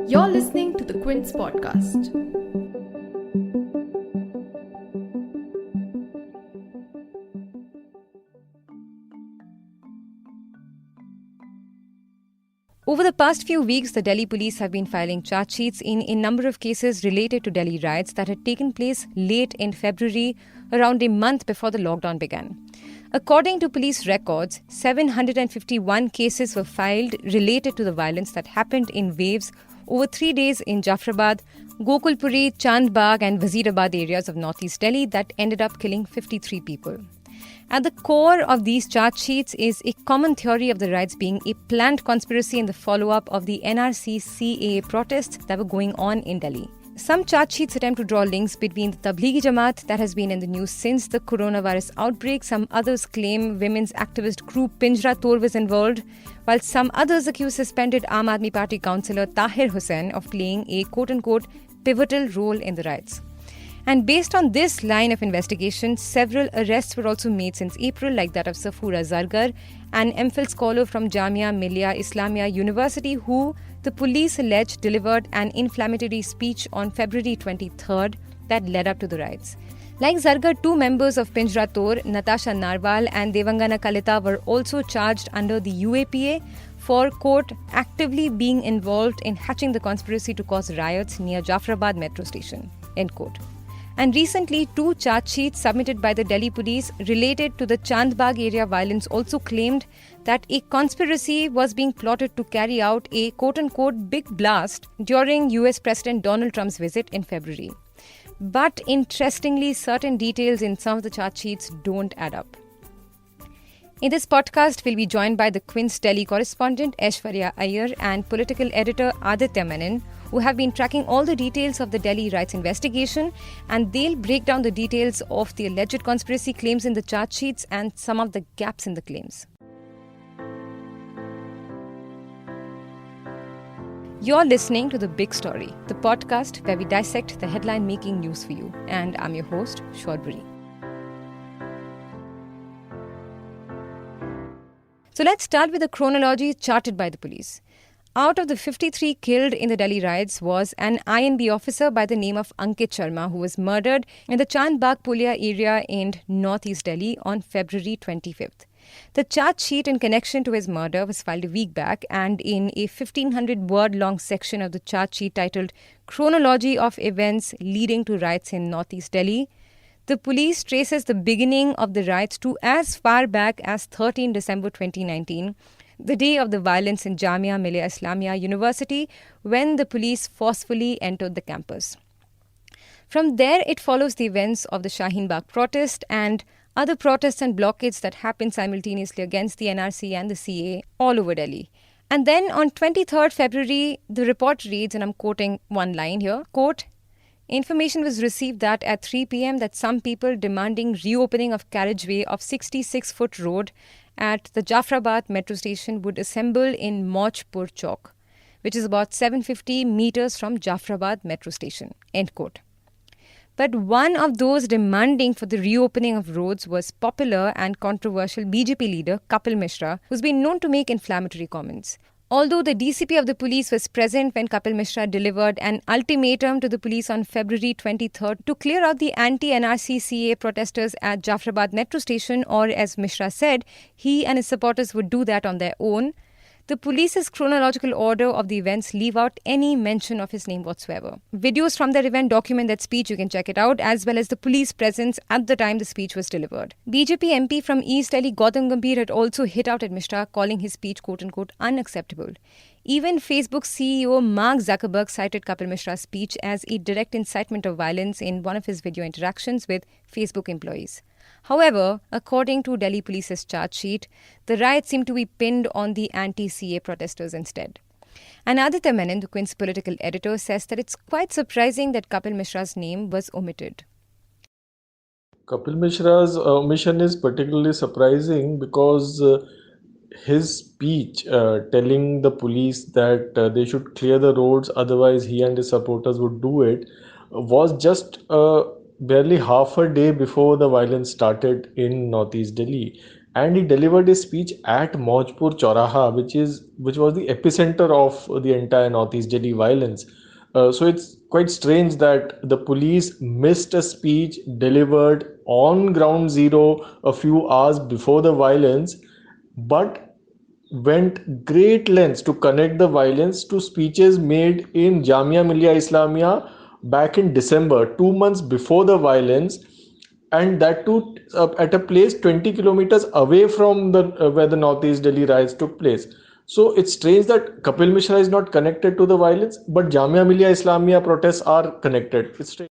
You're listening to the Quint's podcast. Over the past few weeks, the Delhi police have been filing charge sheets in a number of cases related to Delhi riots that had taken place late in February, around a month before the lockdown began. According to police records, 751 cases were filed related to the violence that happened in waves over 3 days in Jafrabad, Gokulpuri, Chandbagh and Wazirabad areas of northeast Delhi that ended up killing 53 people. At the core of these charge sheets is a common theory of the riots being a planned conspiracy in the follow-up of the NRC-CAA protests that were going on in Delhi. Some charge sheets attempt to draw links between the Tablighi Jamaat that has been in the news since the coronavirus outbreak. Some others claim women's activist group Pinjra Tod was involved, while some others accuse suspended Aam Aadmi Party councillor Tahir Hussain of playing a quote-unquote pivotal role in the riots. And based on this line of investigation, several arrests were also made since April, like that of Safoora Zargar, an MPhil scholar from Jamia Millia Islamia University, who the police allege delivered an inflammatory speech on February 23rd that led up to the riots. Like Zargar, two members of Pinjra Tod, Natasha Narwal and Devangana Kalita, were also charged under the UAPA for, quote, actively being involved in hatching the conspiracy to cause riots near Jafrabad metro station, end quote. And recently, two charge sheets submitted by the Delhi police related to the Chandbagh area violence also claimed that a conspiracy was being plotted to carry out a quote-unquote big blast during US President Donald Trump's visit in February. But interestingly, certain details in some of the charge sheets don't add up. In this podcast, we'll be joined by the Quint's Delhi correspondent Aishwarya Iyer and political editor Aditya Menon, who have been tracking all the details of the Delhi riots investigation, and they'll break down the details of the alleged conspiracy claims in the charge sheets and some of the gaps in the claims. You're listening to The Big Story, the podcast where we dissect the headline-making news for you. And I'm your host, Shorbori. So let's start with the chronology charted by the police. Out of the 53 killed in the Delhi riots was an INB officer by the name of Ankit Sharma, who was murdered in the Chandbagh Pulia area in northeast Delhi on February 25th. The charge sheet in connection to his murder was filed a week back, and in a 1,500-word-long section of the charge sheet titled Chronology of Events Leading to Riots in Northeast Delhi, the police traces the beginning of the riots to as far back as 13 December 2019, the day of the violence in Jamia Millia Islamia University, when the police forcefully entered the campus. From there, it follows the events of the Shaheen Bagh protest and other protests and blockades that happened simultaneously against the NRC and the CAA all over Delhi. And then on 23rd February, the report reads, and I'm quoting one line here, quote, information was received that at 3 p.m. that some people demanding reopening of carriageway of 66-foot road at the Jafrabad metro station would assemble in Mojpur Chowk, which is about 750 meters from Jafrabad metro station, end quote. But one of those demanding for the reopening of roads was popular and controversial BJP leader Kapil Mishra, who's been known to make inflammatory comments. Although the DCP of the police was present when Kapil Mishra delivered an ultimatum to the police on February 23rd to clear out the anti-NRC-CAA protesters at Jafrabad metro station, or as Mishra said, he and his supporters would do that on their own, the police's chronological order of the events leave out any mention of his name whatsoever. Videos from that event document that speech, you can check it out, as well as the police presence at the time the speech was delivered. BJP MP from East Delhi Gautam Gambhir had also hit out at Mishra, calling his speech quote-unquote unacceptable. Even Facebook CEO Mark Zuckerberg cited Kapil Mishra's speech as a direct incitement of violence in one of his video interactions with Facebook employees. However, according to Delhi Police's charge sheet, the riots seem to be pinned on the anti-CAA protesters instead. And Aditya Menon, the Quint's political editor, says that it's quite surprising that Kapil Mishra's name was omitted. Kapil Mishra's omission is particularly surprising because his speech telling the police that they should clear the roads, otherwise he and his supporters would do it, was just barely half a day before the violence started in Northeast Delhi. and he delivered his speech at Maujpur Chauraha, which was the epicenter of the entire Northeast Delhi violence. So it's quite strange that the police missed a speech delivered on ground zero a few hours before the violence, but went great lengths to connect the violence to speeches made in Jamia Millia Islamia back in December, 2 months before the violence, and that too at a place 20 kilometers away from the where the Northeast Delhi riots took place. So it's strange that Kapil Mishra is not connected to the violence, but Jamia Millia Islamia protests are connected. It's strange.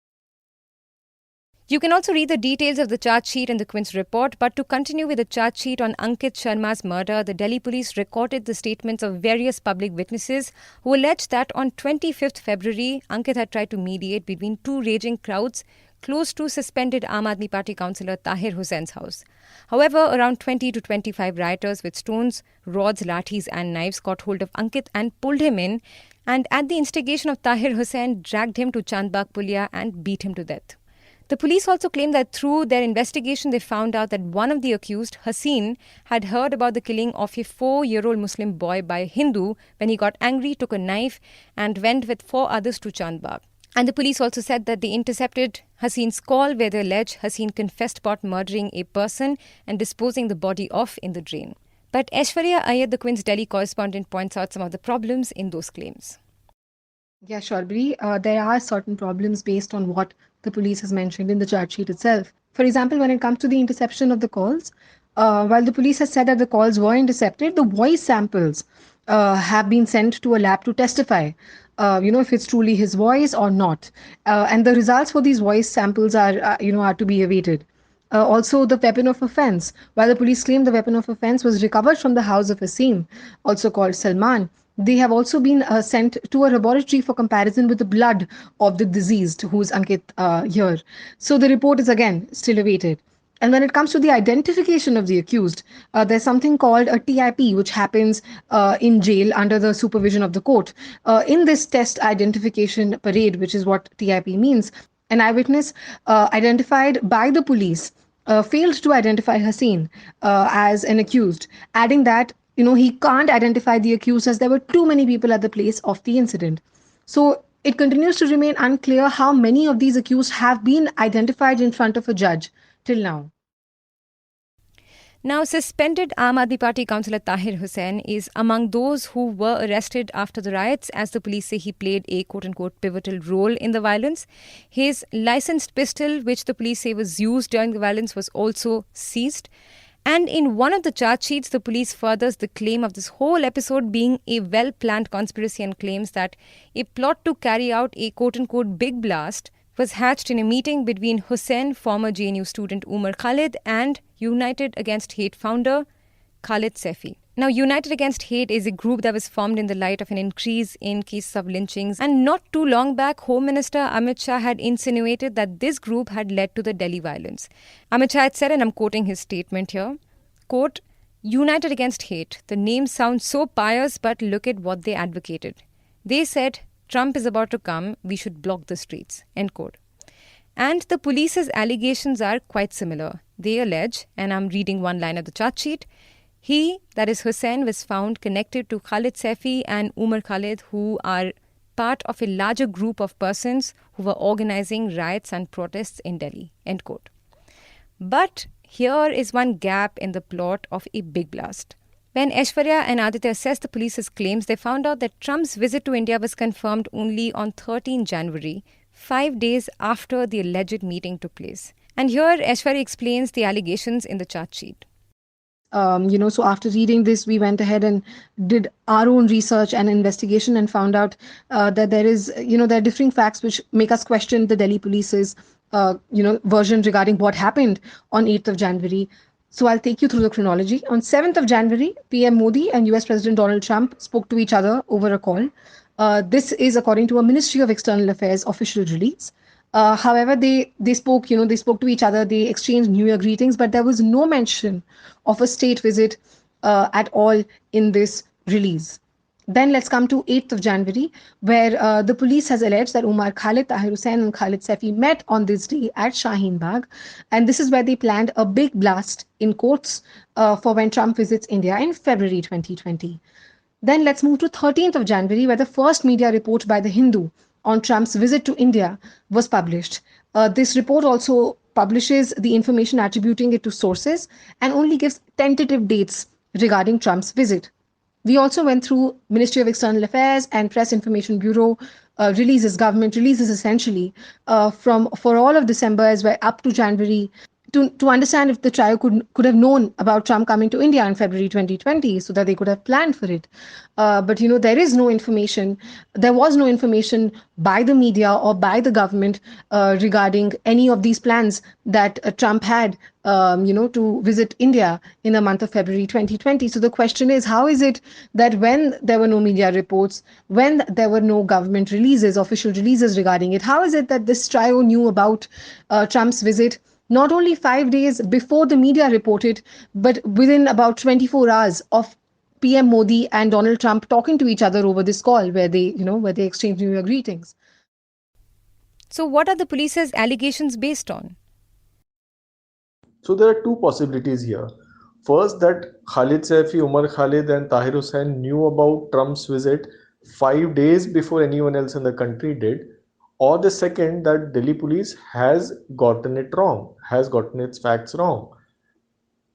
You can also read the details of the charge sheet in the Quint's report, but to continue with the charge sheet on Ankit Sharma's murder, the Delhi police recorded the statements of various public witnesses who alleged that on 25th February, Ankit had tried to mediate between two raging crowds close to suspended Aam Aadmi Party councillor Tahir Hussein's house. However, around 20 to 25 rioters with stones, rods, lathis and knives got hold of Ankit and pulled him in, and at the instigation of Tahir Hussain, dragged him to Chandbagh Pulia and beat him to death. The police also claim that through their investigation, they found out that one of the accused, Hussain, had heard about the killing of a 4-year-old Muslim boy by a Hindu when he got angry, took a knife and went with 4 others to Chandbagh. And the police also said that they intercepted Hussain's call where they allege Hussain confessed about murdering a person and disposing the body off in the drain. But Aishwarya Iyer, the Quint's Delhi correspondent, points out some of the problems in those claims. Yeah, Shorbori, there are certain problems based on what the police has mentioned in the charge sheet itself. For example, when it comes to the interception of the calls, while the police has said that the calls were intercepted, the voice samples have been sent to a lab to testify, if it's truly his voice or not. And the results for these voice samples are to be awaited. Also, the weapon of offense. While the police claim the weapon of offense was recovered from the house of Hussain, also called Salman, they have also been sent to a laboratory for comparison with the blood of the deceased, who's Ankit here. So the report is again still awaited. And when it comes to the identification of the accused, there's something called a TIP, which happens in jail under the supervision of the court. In this test identification parade, which is what TIP means, an eyewitness identified by the police failed to identify Hussain as an accused, adding that he can't identify the accused as there were too many people at the place of the incident. So it continues to remain unclear how many of these accused have been identified in front of a judge till now. Now, suspended Aam Aadmi Party councillor Tahir Hussain is among those who were arrested after the riots, as the police say he played a quote-unquote pivotal role in the violence. His licensed pistol, which the police say was used during the violence, was also seized. And in one of the charge sheets, the police furthers the claim of this whole episode being a well-planned conspiracy and claims that a plot to carry out a quote-unquote big blast was hatched in a meeting between Hussain, former JNU student Umar Khalid, and United Against Hate founder Khalid Saifi. Now, United Against Hate is a group that was formed in the light of an increase in cases of lynchings. And not too long back, Home Minister Amit Shah had insinuated that this group had led to the Delhi violence. Amit Shah had said, and I'm quoting his statement here, quote, United Against Hate. The name sounds so pious, but look at what they advocated. They said, Trump is about to come, we should block the streets, end quote. And the police's allegations are quite similar. They allege, and I'm reading one line of the charge sheet, he, that is Hussain, was found connected to Khalid Saifi and Umar Khalid, who are part of a larger group of persons who were organizing riots and protests in Delhi, end quote. But here is one gap in the plot of a big blast. When Aishwarya and Aditya assessed the police's claims, they found out that Trump's visit to India was confirmed only on 13 January, 5 days after the alleged meeting took place. And here Aishwarya explains the allegations in the charge sheet. So after reading this, we went ahead and did our own research and investigation and found out that there are differing facts which make us question the Delhi police's, version regarding what happened on 8th of January. So I'll take you through the chronology. On 7th of January, PM Modi and US President Donald Trump spoke to each other over a call. This is according to a Ministry of External Affairs official release. However, they spoke to each other, they exchanged New Year greetings, but there was no mention of a state visit at all in this release. Then let's come to 8th of January, where the police has alleged that Umar Khalid, Tahir Hussain, and Khalid Saifi met on this day at Shaheen Bagh. And this is where they planned a big blast, in quotes, for when Trump visits India in February 2020. Then let's move to 13th of January, where the first media report by The Hindu on Trump's visit to India was published. This report also publishes the information attributing it to sources and only gives tentative dates regarding Trump's visit. We also went through Ministry of External Affairs and Press Information Bureau government releases essentially for all of December as well up to January to understand if the trio could have known about Trump coming to India in February 2020 so that they could have planned for it. But there is no information. There was no information by the media or by the government regarding any of these plans that Trump had, to visit India in the month of February 2020. So the question is, how is it that when there were no media reports, when there were no government releases, official releases regarding it, how is it that this trio knew about Trump's visit not only 5 days before the media reported, but within about 24 hours of PM Modi and Donald Trump talking to each other over this call where they exchanged New Year greetings? So what are the police's allegations based on? So there are two possibilities here. First, that Khalid Saifi, Umar Khalid and Tahir Hussain knew about Trump's visit 5 days before anyone else in the country did. Or the second, that Delhi police has gotten it wrong, has gotten its facts wrong.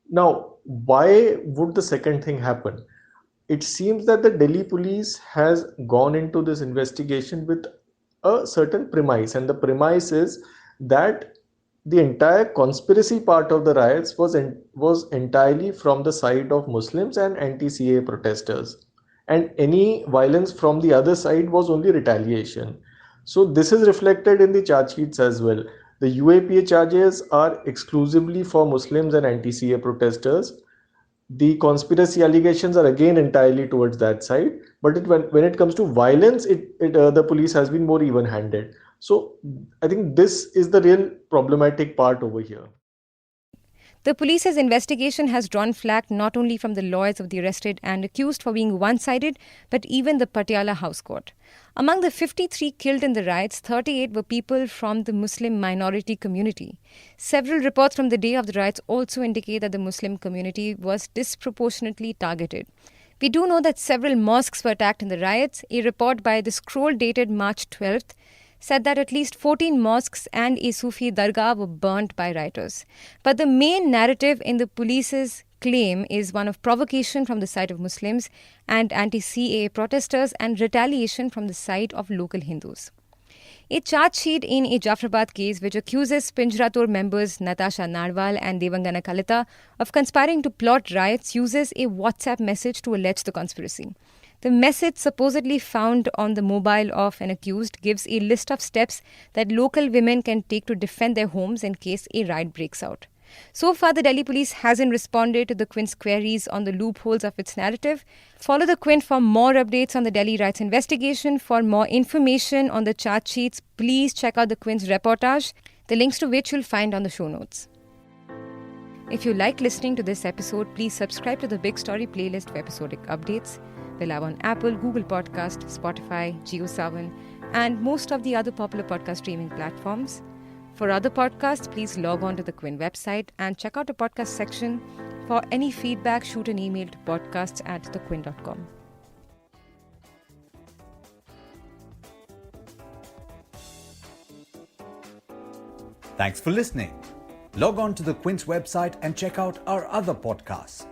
Now, why would the second thing happen? It seems that the Delhi police has gone into this investigation with a certain premise, and the premise is that the entire conspiracy part of the riots was entirely from the side of Muslims and anti-CAA protesters, and any violence from the other side was only retaliation. So this is reflected in the charge sheets as well. The UAPA charges are exclusively for Muslims and anti-CAA protesters. The conspiracy allegations are again entirely towards that side. But when it comes to violence, the police has been more even-handed. So I think this is the real problematic part over here. The police's investigation has drawn flack not only from the lawyers of the arrested and accused for being one-sided, but even the Patiala House Court. Among the 53 killed in the riots, 38 were people from the Muslim minority community. Several reports from the day of the riots also indicate that the Muslim community was disproportionately targeted. We do know that several mosques were attacked in the riots. A report by The Scroll dated March 12th said that at least 14 mosques and a Sufi dargah were burnt by rioters. But the main narrative in the police's claim is one of provocation from the side of Muslims and anti-CAA protesters and retaliation from the side of local Hindus. A charge sheet in a Jafrabad case which accuses Pinjra Tod members Natasha Narwal and Devangana Kalita of conspiring to plot riots uses a WhatsApp message to allege the conspiracy. The message supposedly found on the mobile of an accused gives a list of steps that local women can take to defend their homes in case a riot breaks out. So far, the Delhi police hasn't responded to the Quint's queries on the loopholes of its narrative. Follow the Quint for more updates on the Delhi Riots investigation. For more information on the charge sheets, please check out the Quint's reportage, the links to which you'll find on the show notes. If you like listening to this episode, please subscribe to the Big Story playlist for episodic updates. We're live on Apple, Google Podcast, Spotify, JioSaavn, and most of the other popular podcast streaming platforms. For other podcasts, please log on to the Quint website and check out the podcast section. For any feedback, shoot an email to podcasts@thequint.com. Thanks for listening. Log on to the Quint's website and check out our other podcasts.